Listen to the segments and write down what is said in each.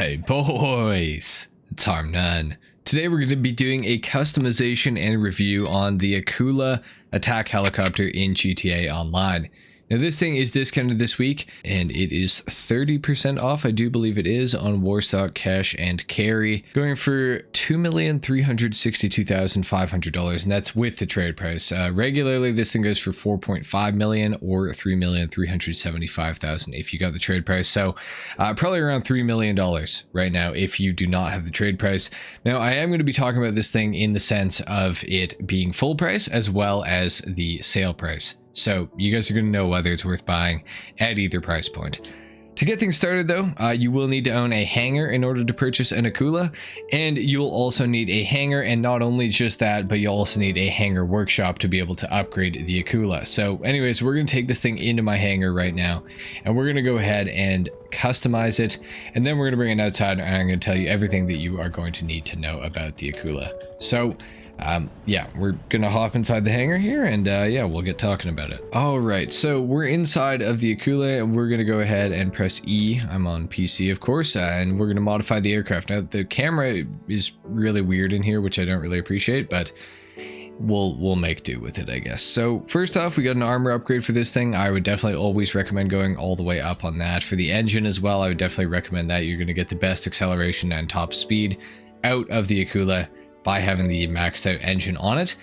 Hey boys, it's HarmNone. Today we're going to be doing a customization and review on the Akula attack helicopter in GTA Online. Now this thing is discounted this week and it is 30% off, I do believe it is, on Warstock Cash and Carry, going for $2,362,500, and that's with the trade price. Regularly this thing goes for 4.5 million or 3,375,000 if you got the trade price, so probably around $3 million right now if you do not have the trade price. Now I am going to be talking about this thing in the sense of it being full price as well as the sale price. So you guys are going to know whether it's worth buying at either price point. To get things started though, you will need to own a hangar in order to purchase an Akula, and you'll also need a hangar, and not only just that, but you'll also need a hangar workshop to be able to upgrade the Akula. So anyways, we're going to take this thing into my hangar right now, and we're going to go ahead and customize it, and then we're going to bring it outside, and I'm going to tell you everything that you are going to need to know about the Akula. So yeah, we're gonna hop inside the hangar here, and yeah, we'll get talking about it. All right, so we're inside of the Akula, and we're gonna go ahead and press E. I'm on PC, of course, and we're gonna modify the aircraft. Now the camera is really weird in here, which I don't really appreciate, but we'll make do with it, I guess. So first off, we got an armor upgrade for this thing. I would definitely always recommend going all the way up on that. For the engine as well, I would definitely recommend that. You're gonna get the best acceleration and top speed out of the Akula by having the maxed out engine on it.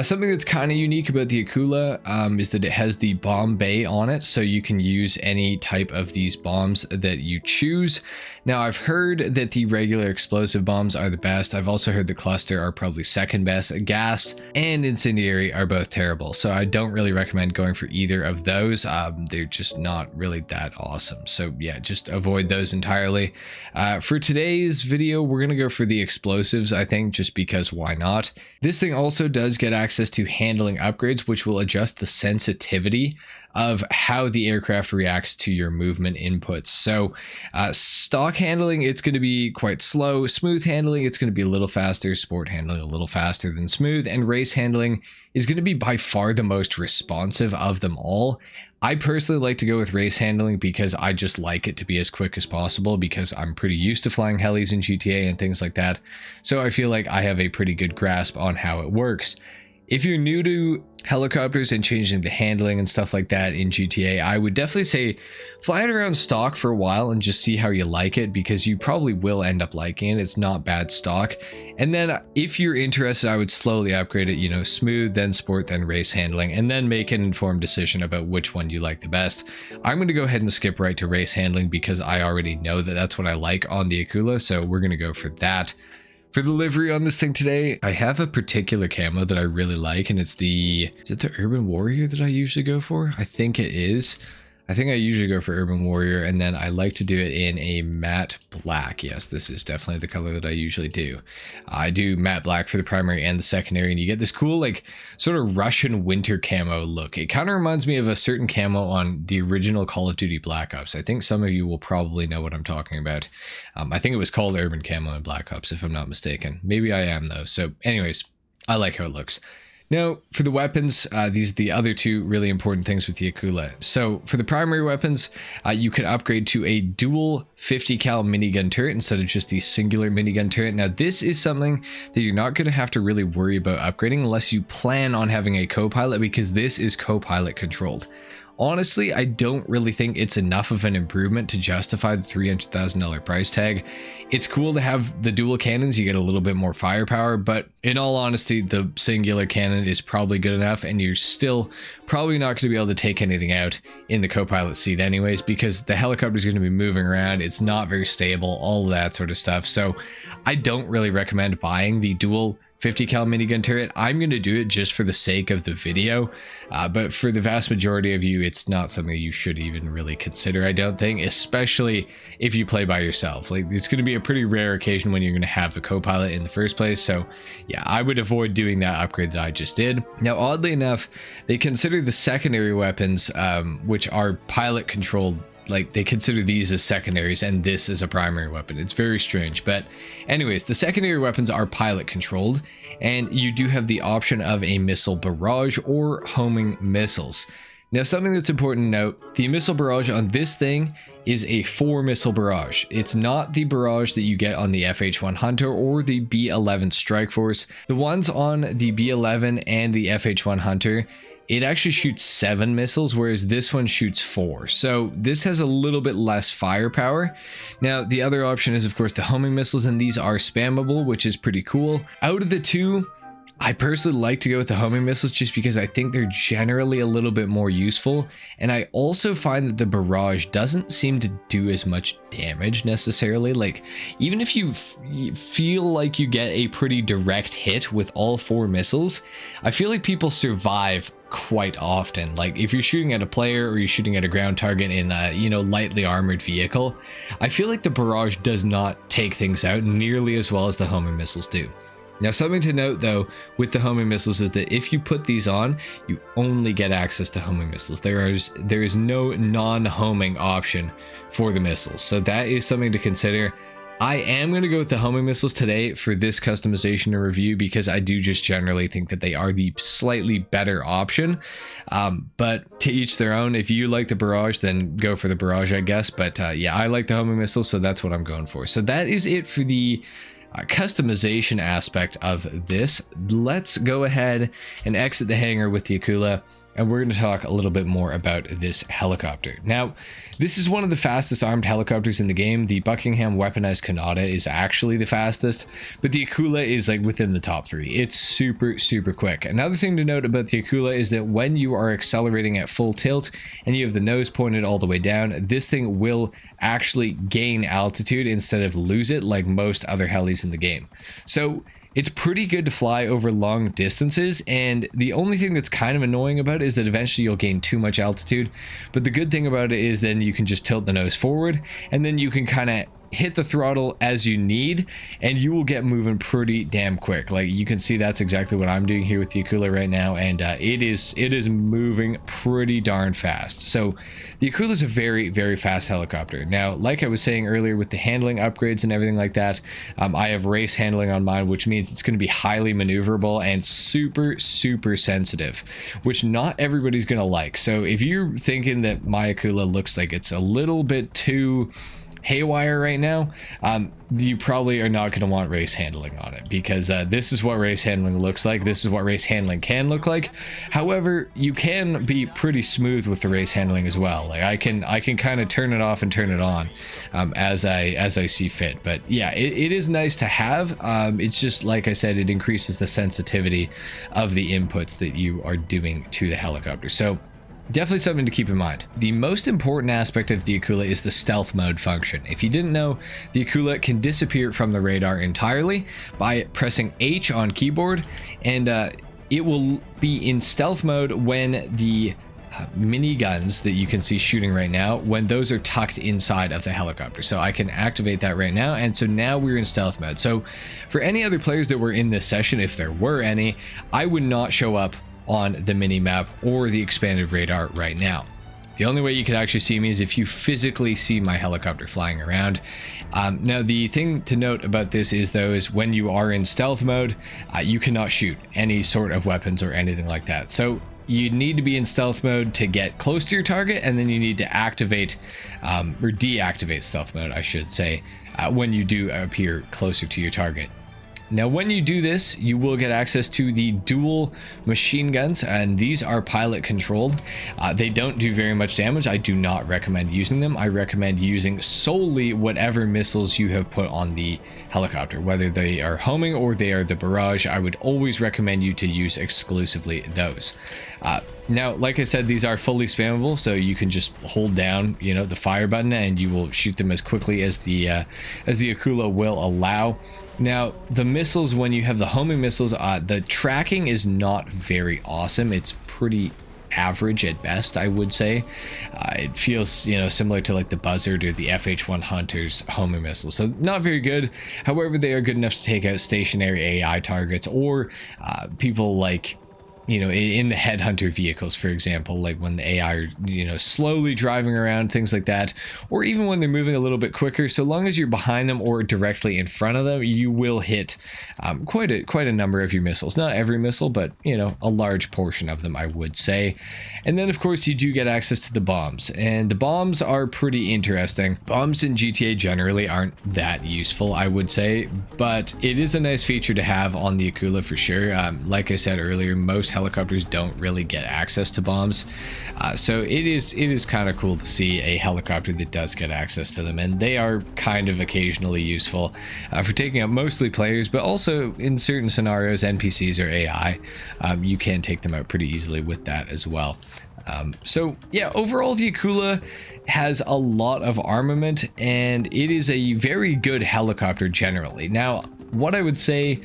Something that's kind of unique about the Akula is that it has the bomb bay on it, so you can use any type of these bombs that you choose. Now I've heard that the regular explosive bombs are the best. I've also heard the cluster are probably second best. Gas and incendiary are both terrible, so I don't really recommend going for either of those. They're just not really that awesome, so yeah, just avoid those entirely. For today's video, we're gonna go for the explosives, I think, just because why not. This thing also does get access to handling upgrades, which will adjust the sensitivity of how the aircraft reacts to your movement inputs. So stock handling, it's going to be quite slow. Smooth handling, it's going to be a little faster. Sport handling, a little faster than smooth. And race handling is going to be by far the most responsive of them all. I personally like to go with race handling because I just like it to be as quick as possible, because I'm pretty used to flying helis in GTA and things like that. So I feel like I have a pretty good grasp on how it works. If you're new to helicopters and changing the handling and stuff like that in GTA, I would definitely say fly it around stock for a while and just see how you like it, because you probably will end up liking it. It's not bad stock. And then if you're interested, I would slowly upgrade it, you know, smooth, then sport, then race handling, and then make an informed decision about which one you like the best. I'm going to go ahead and skip right to race handling because I already know that that's what I like on the Akula, so we're going to go for that. For the livery on this thing today, I have a particular camo that I really like, and it's the, is it the Urban Warrior that I usually go for? I think it is. I think I usually go for Urban Warrior, and then I like to do it in a matte black. Yes, this is definitely the color that I usually do. I do matte black for the primary and the secondary, and you get this cool, like, sort of Russian winter camo look. It kind of reminds me of a certain camo on the original Call of Duty Black Ops. I think some of you will probably know what I'm talking about. I think it was called Urban Camo in Black Ops, if I'm not mistaken. Maybe I am, though. So anyways, I like how it looks. Now, for the weapons, these are the other two really important things with the Akula. So for the primary weapons, you can upgrade to a dual 50 cal minigun turret instead of just the singular minigun turret. Now, this is something that you're not going to have to really worry about upgrading unless you plan on having a co-pilot, because this is co-pilot controlled. Honestly, I don't really think it's enough of an improvement to justify the $300,000 price tag. It's cool to have the dual cannons, you get a little bit more firepower, but in all honesty, the singular cannon is probably good enough, and you're still probably not going to be able to take anything out in the co-pilot seat anyways, because the helicopter is going to be moving around, it's not very stable, all of that sort of stuff. So I don't really recommend buying the dual 50 cal minigun turret. I'm going to do it just for the sake of the video, but for the vast majority of you, it's not something you should even really consider, I don't think, especially if you play by yourself. Like, it's going to be a pretty rare occasion when you're going to have a co-pilot in the first place, so yeah, I would avoid doing that upgrade that I just did. Now, oddly enough, they consider the secondary weapons, which are pilot controlled, like they consider these as secondaries and this is a primary weapon. It's very strange, but anyways, the secondary weapons are pilot controlled, and you do have the option of a missile barrage or homing missiles. Now, something that's important to note, the missile barrage on this thing is a 4 missile barrage. It's not the barrage that you get on the FH-1 Hunter or the B-11 Strike Force. The ones on the B-11 and the FH-1 Hunter, it actually shoots 7 missiles, whereas this one shoots 4. So this has a little bit less firepower. Now, the other option is, of course, the homing missiles, and these are spammable, which is pretty cool. Out of the two, I personally like to go with the homing missiles just because I think they're generally a little bit more useful. And I also find that the barrage doesn't seem to do as much damage necessarily. Like, even if you feel like you get a pretty direct hit with all 4 missiles, I feel like people survive quite often. Like, if you're shooting at a player or you're shooting at a ground target in a, lightly armored vehicle, I feel like the barrage does not take things out nearly as well as the homing missiles do. Now, something to note though with the homing missiles is that if you put these on, you only get access to homing missiles. There is no non-homing option for the missiles, so that is something to consider. I am going to go with the homing missiles today for this customization and review because I do just generally think that they are the slightly better option. But to each their own. If you like the barrage, then go for the barrage, I guess. But yeah, I like the homing missiles, so that's what I'm going for. So that is it for the customization aspect of this. Let's go ahead and exit the hangar with the Akula, and we're going to talk a little bit more about this helicopter. Now, this is one of the fastest armed helicopters in the game. The Buckingham weaponized Kanata is actually the fastest, but the Akula is like within the top 3. It's super, super quick. Another thing to note about the Akula is that when you are accelerating at full tilt and you have the nose pointed all the way down, this thing will actually gain altitude instead of lose it like most other helis in the game. So it's pretty good to fly over long distances, and the only thing that's kind of annoying about it is that eventually you'll gain too much altitude. But the good thing about it is then you can just tilt the nose forward, and then you can kind of hit the throttle as you need, and you will get moving pretty damn quick. Like, you can see that's exactly what I'm doing here with the Akula right now, and it is moving pretty darn fast. So the Akula is a very, very fast helicopter. Now, like I was saying earlier with the handling upgrades and everything like that, I have race handling on mine, which means it's going to be highly maneuverable and super, super sensitive, which not everybody's going to like. So if you're thinking that my Akula looks like it's a little bit too haywire right now, you probably are not going to want race handling on it, because this is what race handling looks like. This is what race handling can look like. However, you can be pretty smooth with the race handling as well. Like, I can kind of turn it off and turn it on as I see fit. But yeah, it is nice to have. It's just, like I said, it increases the sensitivity of the inputs that you are doing to the helicopter. So definitely something to keep in mind. The most important aspect of the Akula is the stealth mode function. If you didn't know, the Akula can disappear from the radar entirely by pressing H on keyboard, and it will be in stealth mode when the mini guns that you can see shooting right now, when those are tucked inside of the helicopter. So I can activate that right now, and so now we're in stealth mode. So for any other players that were in this session, if there were any, I would not show up on the mini map or the expanded radar right now. The only way you can actually see me is if you physically see my helicopter flying around. Now, the thing to note about this is, though, is when you are in stealth mode, you cannot shoot any sort of weapons or anything like that. So you need to be in stealth mode to get close to your target, and then you need to activate or deactivate stealth mode, I should say, when you do appear closer to your target. Now, when you do this, you will get access to the dual machine guns, and these are pilot controlled. They don't do very much damage. I do not recommend using them. I recommend using solely whatever missiles you have put on the helicopter, whether they are homing or they are the barrage. I would always recommend you to use exclusively those. Now, like I said, these are fully spammable, so you can just hold down, the fire button, and you will shoot them as quickly as the Akula will allow. Now, the missiles, when you have the homing missiles, the tracking is not very awesome. It's pretty average at best, I would say. It feels, similar to like the Buzzard or the FH-1 Hunter's homing missiles. So not very good. However, they are good enough to take out stationary AI targets or people like you know, in the headhunter vehicles, for example, like when the AI are, you know, slowly driving around, things like that, or even when they're moving a little bit quicker, so long as you're behind them or directly in front of them, you will hit quite a number of your missiles. Not every missile, but, you know, a large portion of them, I would say. And then, of course, you do get access to the bombs, and the bombs are pretty interesting. Bombs in GTA generally aren't that useful, I would say, but it is a nice feature to have on the Akula for sure. Like I said earlier, most helicopters don't really get access to bombs, so it is kind of cool to see a helicopter that does get access to them, and they are kind of occasionally useful for taking out mostly players, but also in certain scenarios, NPCs or AI, you can take them out pretty easily with that as well. So yeah, overall the Akula has a lot of armament, and it is a very good helicopter generally. Now, what I would say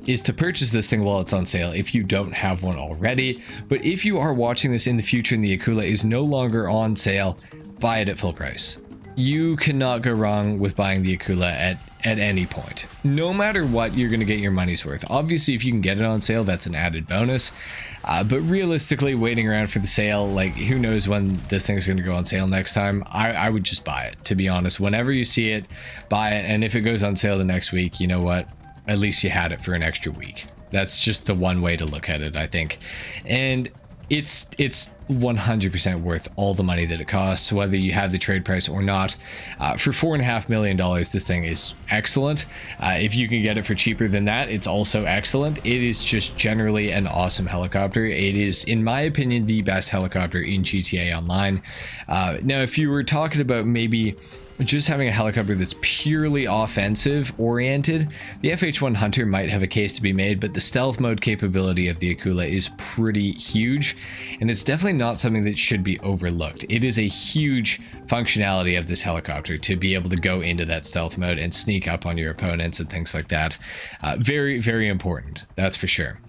is to purchase this thing while it's on sale if you don't have one already. But if you are watching this in the future and the Akula is no longer on sale, buy it at full price. You cannot go wrong with buying the Akula at any point. No matter what, you're going to get your money's worth. Obviously, if you can get it on sale, that's an added bonus. But realistically, waiting around for the sale, like, who knows when this thing's going to go on sale next time. I would just buy it, to be honest. Whenever you see it, buy it. And if it goes on sale the next week, you know what? At least you had it for an extra week. That's just the one way to look at it, I think. And it's 100% worth all the money that it costs, whether you have the trade price or not. For $4.5 million, this thing is excellent. If you can get it for cheaper than that, it's also excellent. It is just generally an awesome helicopter. It is, in my opinion, the best helicopter in GTA Online. Now, if you were talking about maybe just having a helicopter that's purely offensive oriented, the FH1 Hunter might have a case to be made, but the stealth mode capability of the Akula is pretty huge, and it's definitely not something that should be overlooked. It is a huge functionality of this helicopter to be able to go into that stealth mode and sneak up on your opponents and things like that. Very, very important, that's for sure.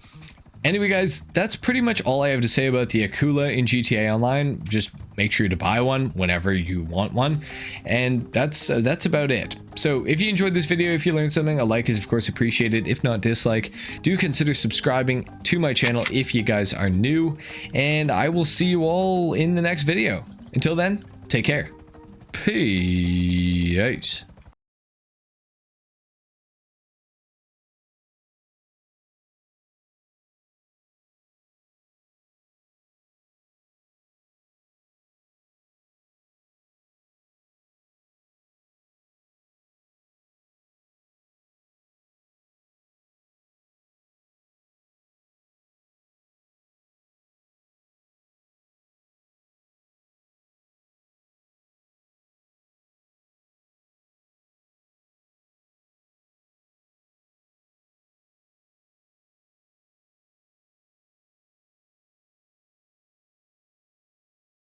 Anyway, guys, that's pretty much all I have to say about the Akula in GTA Online. Just make sure to buy one whenever you want one, and that's about it. So if you enjoyed this video, if you learned something, a like is of course appreciated. If not, dislike. Do consider subscribing to my channel if you guys are new, and I will see you all in the next video. Until then, take care. Peace.